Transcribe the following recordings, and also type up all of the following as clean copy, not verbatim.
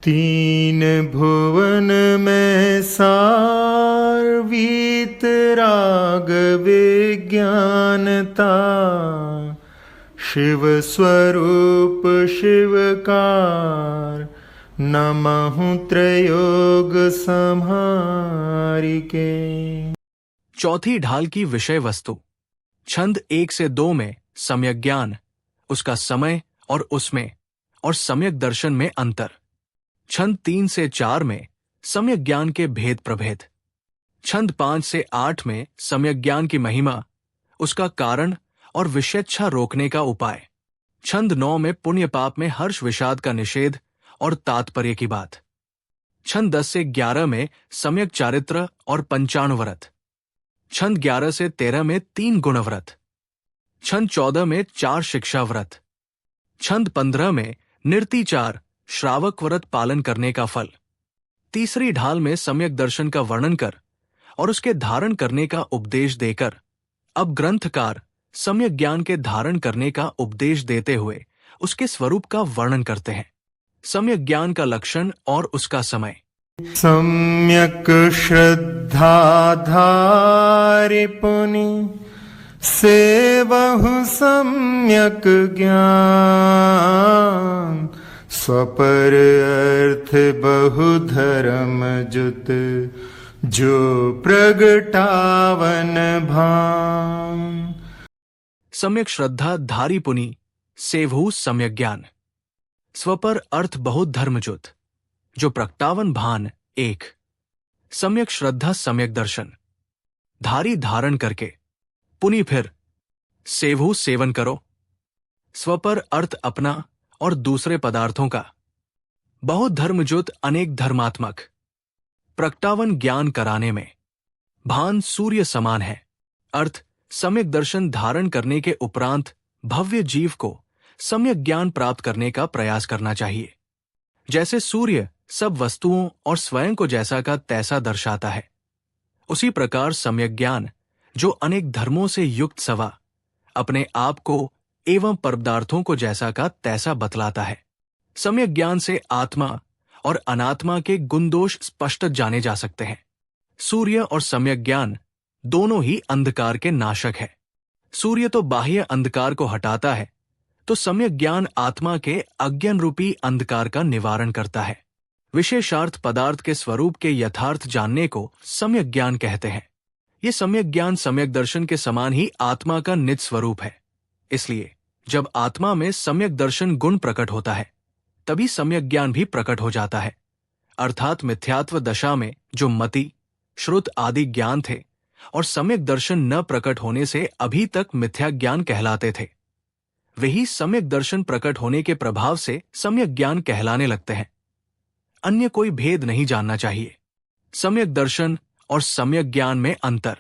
तीन भुवन में सार वीतराग विज्ञानता, शिव स्वरूप शिवकार, नमहु त्रयोग संहारिके। चौथी ढाल की विषय वस्तु। छंद 1 से 2 में सम्यक ज्ञान, उसका समय और उसमें और सम्यक दर्शन में अंतर। छंद 3 से 4 में सम्यक ज्ञान के भेद प्रभेद। छंद 5 से 8 में सम्यक ज्ञान की महिमा, उसका कारण और विषेच्छा रोकने का उपाय। छंद 9 में पुण्य पाप में हर्ष विषाद का निषेध और तात्पर्य की बात। छंद 10 से 11 में सम्यक चारित्र और पंचाणुव्रत। छंद 11 से 13 में 3 गुणव्रत। छंद 14 में 4 शिक्षा व्रत। छंद 15 में निर्तिचार श्रावक व्रत पालन करने का फल। तीसरी ढाल में सम्यक दर्शन का वर्णन कर और उसके धारण करने का उपदेश देकर अब ग्रंथकार सम्यक ज्ञान के धारण करने का उपदेश देते हुए उसके स्वरूप का वर्णन करते हैं। सम्यक ज्ञान का लक्षण और उसका समय। सम्यक श्रद्धाधारि पुनि सेवहु सम्यक ज्ञान, स्वपर अर्थ बहु धर्म जुत, जो प्रगटावन भान। सम्यक श्रद्धा धारी पुनि सेवहु सम्यक ज्ञान, स्वपर अर्थ बहुत धर्मजुत, जो प्रगटावन भान एक। सम्यक श्रद्धा सम्यक दर्शन, धारी धारण करके, पुनि फिर, सेवहु सेवन करो, स्वपर अर्थ अपना और दूसरे पदार्थों का, बहुत धर्मजुत अनेक धर्मात्मक, प्रगटावन ज्ञान कराने में, भान सूर्य समान है, अर्थ सम्यक दर्शन धारण करने के उपरांत भव्य जीव को सम्यक ज्ञान प्राप्त करने का प्रयास करना चाहिए। जैसे सूर्य सब वस्तुओं और स्वयं को जैसा का तैसा दर्शाता है, उसी प्रकार सम्यक ज्ञान जो अनेक धर्मों से युक्त सवा अपने आप को एवं पदार्थों को जैसा का तैसा बतलाता है। सम्यक ज्ञान से आत्मा और अनात्मा के गुण दोष स्पष्ट जाने जा सकते हैं। सूर्य और सम्यक ज्ञान दोनों ही अंधकार के नाशक है। सूर्य तो बाह्य अंधकार को हटाता है, तो सम्यक ज्ञान आत्मा के अज्ञान रूपी अंधकार का निवारण करता है। विशेषार्थ पदार्थ के स्वरूप के यथार्थ जानने को सम्यक ज्ञान कहते हैं। ये सम्यक ज्ञान सम्यक दर्शन के समान ही आत्मा का निज स्वरूप है। इसलिए जब आत्मा में सम्यक दर्शन गुण प्रकट होता है, तभी सम्यक ज्ञान भी प्रकट हो जाता है। अर्थात मिथ्यात्व दशा में जो मति, श्रुत आदि ज्ञान थे और सम्यक दर्शन न प्रकट होने से अभी तक मिथ्या ज्ञान कहलाते थे, वही सम्यक दर्शन प्रकट होने के प्रभाव से सम्यक ज्ञान कहलाने लगते हैं। अन्य कोई भेद नहीं जानना चाहिए। सम्यक दर्शन और सम्यक ज्ञान में अंतर।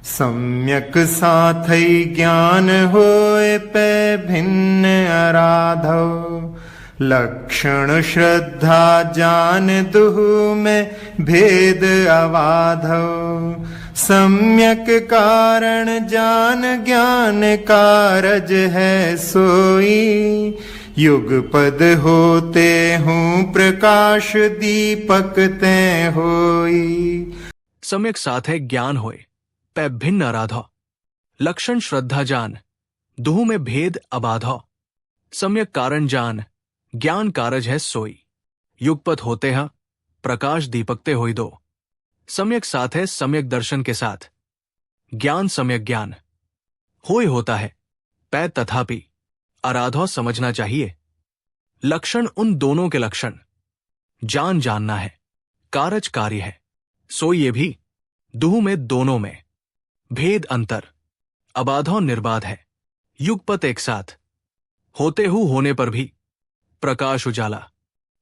सम्यक साथई ज्ञान होए पे भिन्न आराधो, लक्षण श्रद्धा जान दुहु में भेद अवाधो, सम्यक कारण जान ज्ञान कारज है सोई, युग पद होते हूँ प्रकाश दीपक ते होई। सम्यक साथे ज्ञान होए पै भिन्न आराधो, लक्षण श्रद्धा जान दुहु में भेद अबाधो, सम्यक कारण जान ज्ञान कारज है सोई, युगपत होते हैं प्रकाश दीपकते होई दो। सम्यक साथ है सम्यक दर्शन के साथ, ज्ञान सम्यक ज्ञान होय होता है, पै तथापि आराधो समझना चाहिए। लक्षण उन दोनों के लक्षण, जान जानना है, कारज कार्य है, सो ये भी दुहु में दोनों में भेद अंतर, अबाधो निर्बाध है, युगपत एक साथ, होते हु होने पर भी, प्रकाश उजाला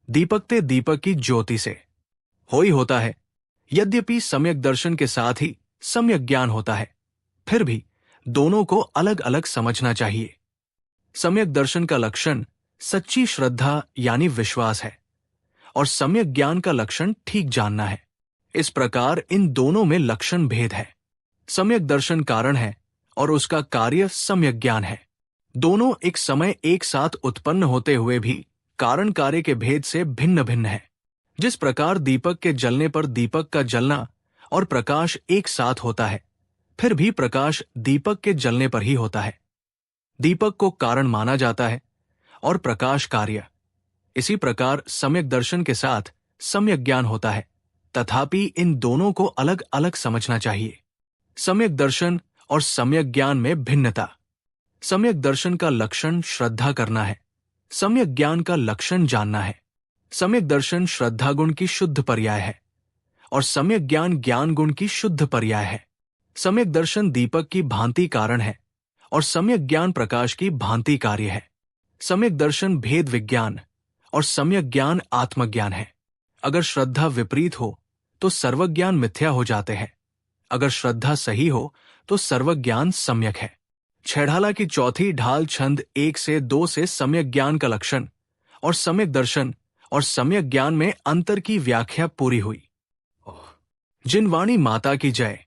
दीपकते दीपक की ज्योति से होई होता है। यद्यपि सम्यक दर्शन के साथ ही सम्यक ज्ञान होता है, फिर भी दोनों को अलग अलग समझना चाहिए। सम्यक दर्शन का लक्षण सच्ची श्रद्धा यानी विश्वास है और सम्यक ज्ञान का लक्षण ठीक जानना है। इस प्रकार इन दोनों में लक्षण भेद है। सम्यक दर्शन कारण है और उसका कार्य सम्यक ज्ञान है। दोनों एक समय एक साथ उत्पन्न होते हुए भी कारण कार्य के भेद से भिन्न भिन्न है। जिस प्रकार दीपक के जलने पर दीपक का जलना और प्रकाश एक साथ होता है, फिर भी प्रकाश दीपक के जलने पर ही होता है। दीपक को कारण माना जाता है और प्रकाश कार्य। इसी प्रकार सम्यक दर्शन के साथ सम्यक ज्ञान होता है, तथापि इन दोनों को अलग अलग समझना चाहिए। सम्यक दर्शन और सम्यक ज्ञान में भिन्नता। सम्यक दर्शन का लक्षण श्रद्धा करना है, सम्यक ज्ञान का लक्षण जानना है। सम्यक दर्शन श्रद्धा गुण की शुद्ध पर्याय है और सम्यक ज्ञान ज्ञान गुण की शुद्ध पर्याय है। सम्यक दर्शन दीपक की भांति कारण है और सम्यक ज्ञान प्रकाश की भांति कार्य है। सम्यक दर्शन भेद विज्ञान और सम्यक ज्ञान आत्मज्ञान है। अगर श्रद्धा विपरीत हो तो सर्वज्ञान मिथ्या हो जाते हैं, अगर श्रद्धा सही हो तो सर्वज्ञान सम्यक है। छेढ़ाला की चौथी ढाल छंद 1 से 2 से सम्यक ज्ञान का लक्षण और सम्यक दर्शन और सम्यक ज्ञान में अंतर की व्याख्या पूरी हुई। जिन वाणी माता की जय।